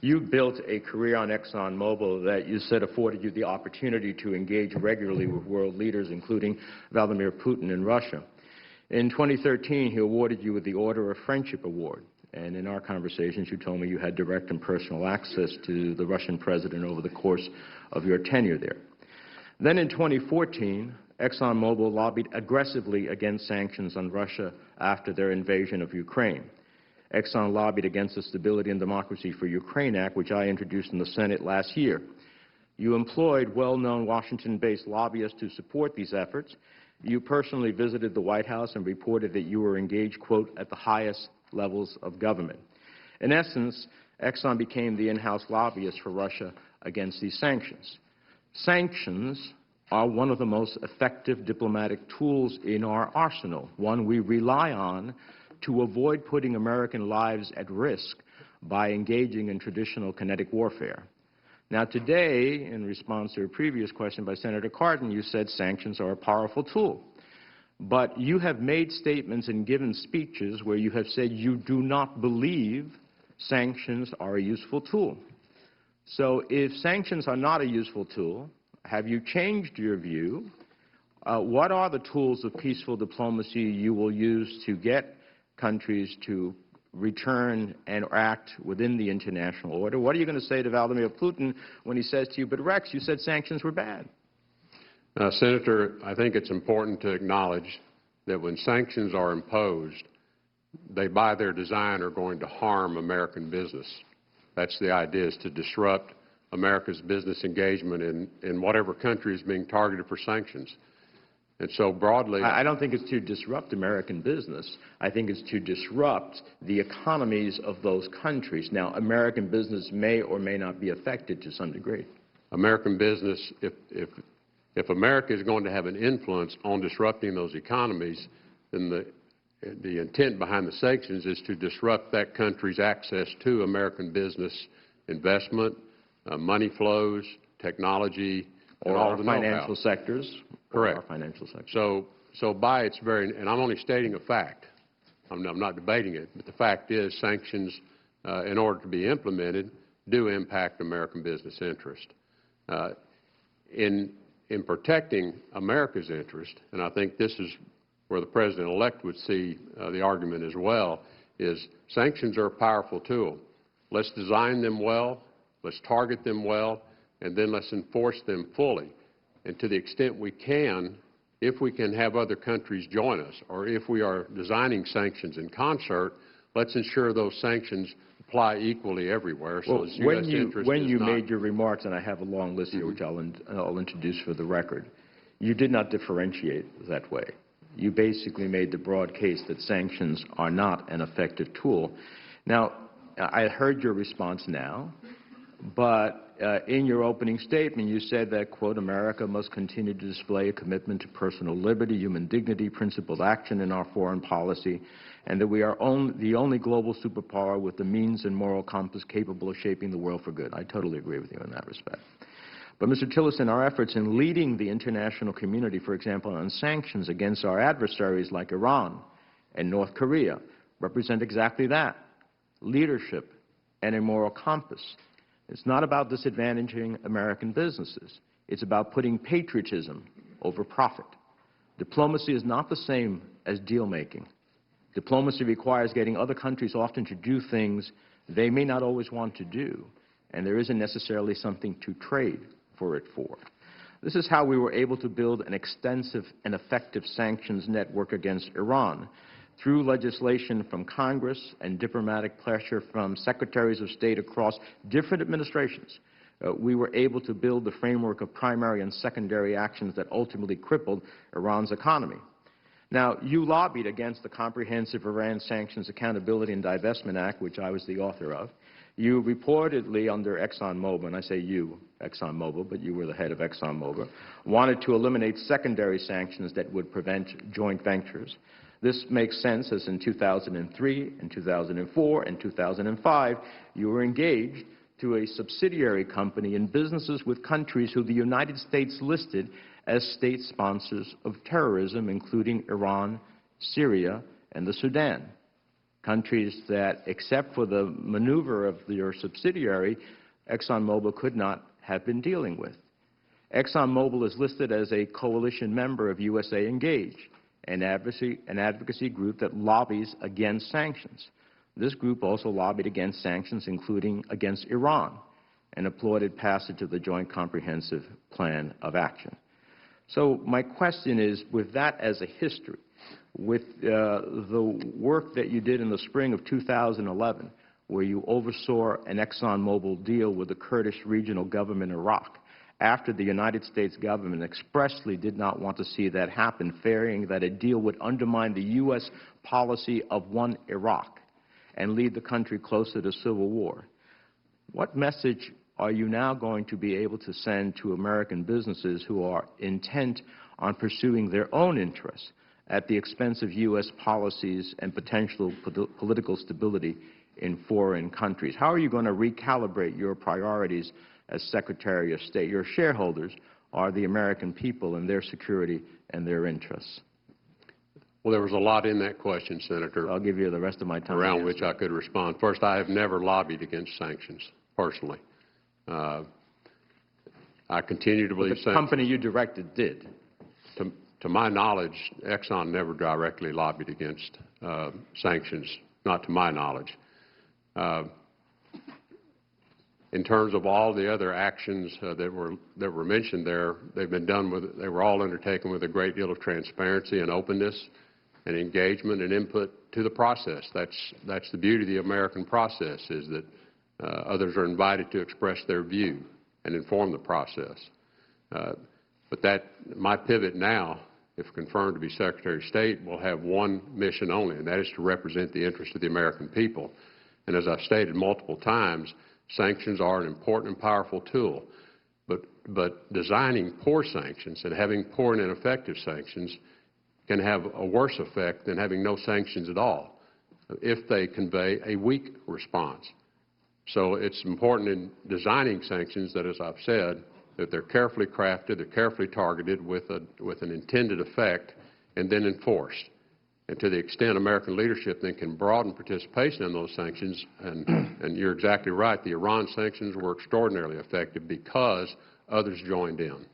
You built a career on ExxonMobil that you said afforded you the opportunity to engage regularly with world leaders, including Vladimir Putin in Russia. In 2013, he awarded you with the Order of Friendship Award. And in our conversations, you told me you had direct and personal access to the Russian president over the course of your tenure there. Then in 2014, ExxonMobil lobbied aggressively against sanctions on Russia after their invasion of Ukraine. Exxon lobbied against the Stability and Democracy for Ukraine Act, which I introduced in the Senate last year. You employed well-known Washington-based lobbyists to support these efforts. You personally visited the White House and reported that you were engaged, quote, at the highest levels of government. In essence, Exxon became the in-house lobbyist for Russia against these sanctions. Sanctions are one of the most effective diplomatic tools in our arsenal, one we rely on to avoid putting American lives at risk by engaging in traditional kinetic warfare. Now today, in response to a previous question by Senator Cardin, you said sanctions are a powerful tool. But you have made statements and given speeches where you have said you do not believe sanctions are a useful tool. So if sanctions are not a useful tool, have you changed your view? What are the tools of peaceful diplomacy you will use to get countries to return and act within the international order? What are you going to say to Vladimir Putin when he says to you, but Rex, you said sanctions were bad? Senator, I think it's important to acknowledge that when sanctions are imposed, they by their design are going to harm American business. That's the idea, is to disrupt America's business engagement in whatever country is being targeted for sanctions. And so broadly, I don't think it's to disrupt American business. I think it's to disrupt the economies of those countries. Now, American business may or may not be affected to some degree. American business, if America is going to have an influence on disrupting those economies, then the intent behind the sanctions is to disrupt that country's access to American business investment, money flows, technology, and all the financial sectors. Correct. Or financial sectors. So by its very, and I'm only stating a fact, I'm not debating it, but the fact is sanctions, in order to be implemented, do impact American business interest. In protecting America's interest, and I think this is where the President-elect would see the argument as well, is sanctions are a powerful tool. Let's design them well, let's target them well, and then let's enforce them fully. And to the extent we can, if we can have other countries join us, or if we are designing sanctions in concert, let's ensure those sanctions apply equally everywhere. So well, when you made your remarks, and I have a long list here, which I'll introduce for the record, you did not differentiate that way. You basically made the broad case that sanctions are not an effective tool. Now, I heard your response now, but in your opening statement, you said that, quote, America must continue to display a commitment to personal liberty, human dignity, principled action in our foreign policy, and that we are the only global superpower with the means and moral compass capable of shaping the world for good. I totally agree with you in that respect. But, Mr. Tillerson, our efforts in leading the international community, for example, on sanctions against our adversaries like Iran and North Korea, represent exactly that, leadership and a moral compass. It's not about disadvantaging American businesses. It's about putting patriotism over profit. Diplomacy is not the same as deal-making. Diplomacy requires getting other countries often to do things they may not always want to do, and there isn't necessarily something to trade for it for. This is how we were able to build an extensive and effective sanctions network against Iran. Through legislation from Congress and diplomatic pressure from secretaries of state across different administrations, we were able to build the framework of primary and secondary actions that ultimately crippled Iran's economy. Now, you lobbied against the Comprehensive Iran Sanctions Accountability and Divestment Act, which I was the author of. You reportedly, under ExxonMobil, and I say you, ExxonMobil, but you were the head of ExxonMobil, wanted to eliminate secondary sanctions that would prevent joint ventures. This makes sense, as in 2003, and 2004, and 2005, you were engaged to a subsidiary company in businesses with countries who the United States listed as state sponsors of terrorism, including Iran, Syria, and the Sudan. countries that, except for the maneuver of your subsidiary, ExxonMobil could not have been dealing with. ExxonMobil is listed as a coalition member of USA Engage, an advocacy group that lobbies against sanctions. This group also lobbied against sanctions, including against Iran, and applauded passage of the Joint Comprehensive Plan of Action. So my question is, with that as a history, with the work that you did in the spring of 2011, where you oversaw an ExxonMobil deal with the Kurdish regional government in Iraq, after the United States government expressly did not want to see that happen, fearing that a deal would undermine the U.S. policy of one Iraq and lead the country closer to civil war. What message are you now going to be able to send to American businesses who are intent on pursuing their own interests at the expense of U.S. policies and potential political stability in foreign countries? How are you going to recalibrate your priorities as Secretary of State? Your shareholders are the American people and their security and their interests. Well, there was a lot in that question, Senator. I'll give you the rest of my time. Around which I could respond. First, I have never lobbied against sanctions, personally. I continue to believe the company you directed did. To my knowledge, Exxon never directly lobbied against sanctions, not to my knowledge. In terms of all the other actions that were mentioned there, they were all undertaken with a great deal of transparency and openness and engagement and input to the process. That's the beauty of the American process, is that others are invited to express their view and inform the process. But my pivot now, if confirmed to be Secretary of State, will have one mission only, and that is to represent the interests of the American people. And as I've stated multiple times, sanctions are an important and powerful tool. But designing poor sanctions and having poor and ineffective sanctions can have a worse effect than having no sanctions at all if they convey a weak response. So it's important in designing sanctions that, as I've said, that they're carefully crafted, they're carefully targeted with an intended effect, and then enforced. And to the extent American leadership then can broaden participation in those sanctions, and you're exactly right, the Iran sanctions were extraordinarily effective because others joined in.